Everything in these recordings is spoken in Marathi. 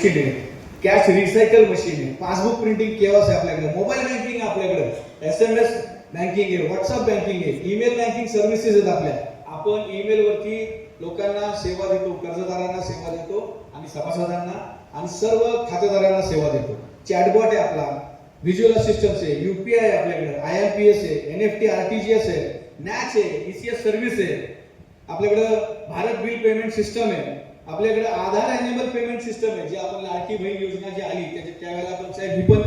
मशीन आहे, कॅश रिसायकल मशीन आहे, पासबुक प्रिंटिंग केवायसी आपल्याकडे, मोबाईल बँकिंग आपल्याकडे, SMS बँकिंग आहे, व्हॉट्सअप बँकिंग आहे, ईमेल बँकिंग सर्व्हिसेस आहेत आपल्या. आपण ईमेल वरती लोकांना सेवा देतो, कर्जदारांना सेवा देतो आणि सभासदांना आणि सर्व खातेदारांना सेवा देतो. चॅटबॉट आहे आपला, व्हिज्युअल असिस्टन्स आहे, UPI आहे आपल्याकडे, IMPS आहे, NFT RTGS आहे, NACH आहे, ECS सर्व्हिस आहे आपल्याकडे, भारत बिल पेमेंट सिस्टम आहे आपल्याकडे, आधार एनेबल पेमेंट सिस्टम आहे, जी आपण लाडकी बहीण योजना जी आली त्यावेळेला आपण साहेब ही पण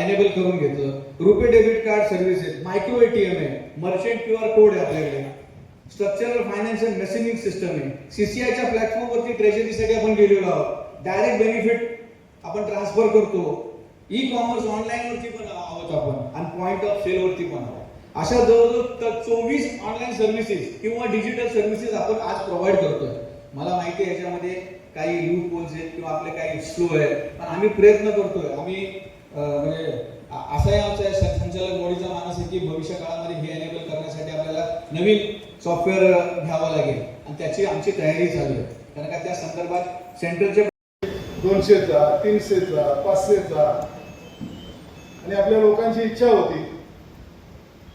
एनेबल करून घेतलं. RuPay debit card services, micro ATM आहे, मर्चंट QR कोड आहे आपल्याकडे, structural finance and messaging system आहे, CCIच्या प्लॅटफॉर्मवरती ट्रेजरीसाठी आपण गेलेलो आहोत, डायरेक्ट बेनिफिट आपण ट्रान्सफर करतो, ई कॉमर्स ऑनलाईन वरती पण आहोत आपण आणि पॉइंट ऑफ सेल वरती पण आहोत. अशा जवळजवळ 24 ऑनलाईन सर्व्हिसेस किंवा डिजिटल सर्व्हिसेस आपण आज प्रोव्हाइड करतोय. मला माहिती आहे याच्यामध्ये काही लूप होल्स आहेत किंवा आपले काही स्लो आहेत, पण आम्ही प्रयत्न करतोय. आम्ही म्हणजे असाही आमचा संचालक बॉडीचा मानस आहे की भविष्य काळामध्ये हे एनेबल करण्यासाठी आपल्याला नवीन सॉफ्टवेअर घ्यावं लागेल आणि त्याची आमची तयारी चालू आहे. कारण का त्या संदर्भात सेंट्रलचे 200चा 300चा 500चा आणि आपल्या लोकांची इच्छा होती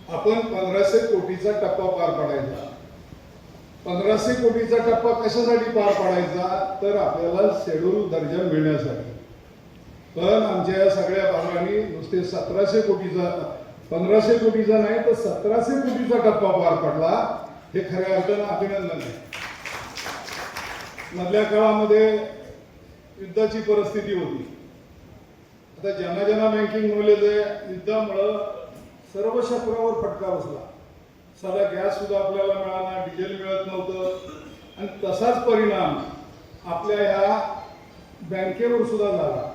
आपण 1500 कोटीचा टप्पा पार पाडायचा. 1500 कोटीचा टप्पा कशासाठी पार पाडायचा, तर आपल्याला शेड्यूल दर्जा मिळण्यासाठी. पण आमच्या या सगळ्या भागांनी नुसते 1700 कोटीचा 1500 कोटीचा नाही तर 1700 कोटीचा टप्पा पार पडला. हे खऱ्या अर्थानं अभिनंदन आहे. मधल्या काळामध्ये युद्धाची परिस्थिती होती. आता ज्यांना ज्यांना बँकिंग नॉलेज आहे, युद्धामुळं सर्व क्षेत्रावर फटका बसला. साधा गॅस सुद्धा आपल्याला मिळाला, डिझेल मिळत नव्हतं आणि तसाच परिणाम आपल्या ह्या बँकेवर सुद्धा झाला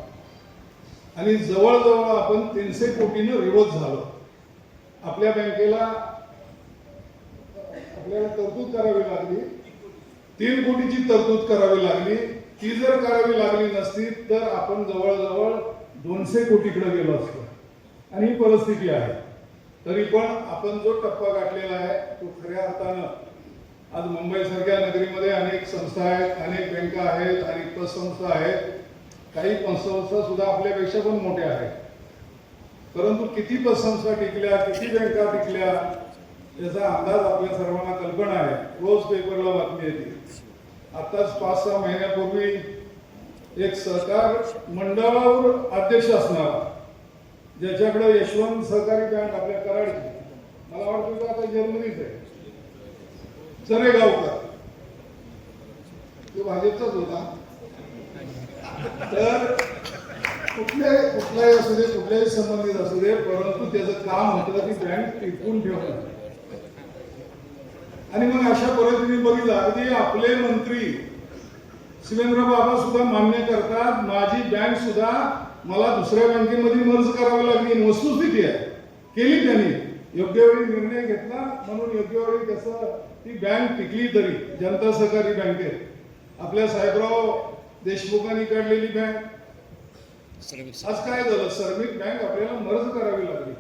आणि जवळजवळ आपण 300 कोटीनं रिवर्स झालो. आपल्या बँकेला आपल्याला तरतूद करावी लागली, 3 कोटीची तरतूद करावी लागली. ती जर करावी लागली नसती तर आपण जवळजवळ 200 कोटीकडे गेलो असतो आणि ही परिस्थिती आहे. तरी पण आपण जो टप्पा गाठलेला आहे तो खऱ्या अर्थानं आज मुंबई सारख्या नगरीमध्ये अनेक संस्था आहेत, अनेक बँका आहेत, अनेक पतसंस्था आहेत, काही पतसंस्था सुद्धा आपल्यापेक्षा पण मोठ्या आहेत. परंतु किती पतसंस्था टिकल्या, किती बँका टिकल्या याचा अंदाज आपल्या सर्वांना कल्पना आहे. रोज पेपरला बातमी येते. आताच 5-6 महिन्यापूर्वी एक सहकार मंडळावर अध्यक्ष असणारा, ज्याच्याकडे यशवंत सहकारी बँक आपल्या कराडची, मला वाटतं आता जर्मनीच आहे, चरेगावकर, तो भाजपचाच होता. तर कुठल्याही असू दे, कुठल्याही संबंधित असू दे, परंतु त्याचं काम होतं ती बँक टिकवून ठेवणं. आणि मग अशा पद्धतीने बघितलं, अगदी आपले मंत्री शिवेंद्र बाबा सुद्धा मान्य करतात, माझी बँक सुद्धा मला दुसऱ्या बँकेमध्ये मर्ज करावी लागली. वस्तुस्थिती आहे, केली त्यांनी, योग्य वेळी निर्णय घेतला म्हणून योग्य वेळी कसं ती बँक टिकली. तरी जनता सहकारी बँकेत आपल्या साहेबराव देशमुखांनी काढलेली बँक, आज काय झालं, श्रमिक बँक आपल्याला मर्ज करावी लागली.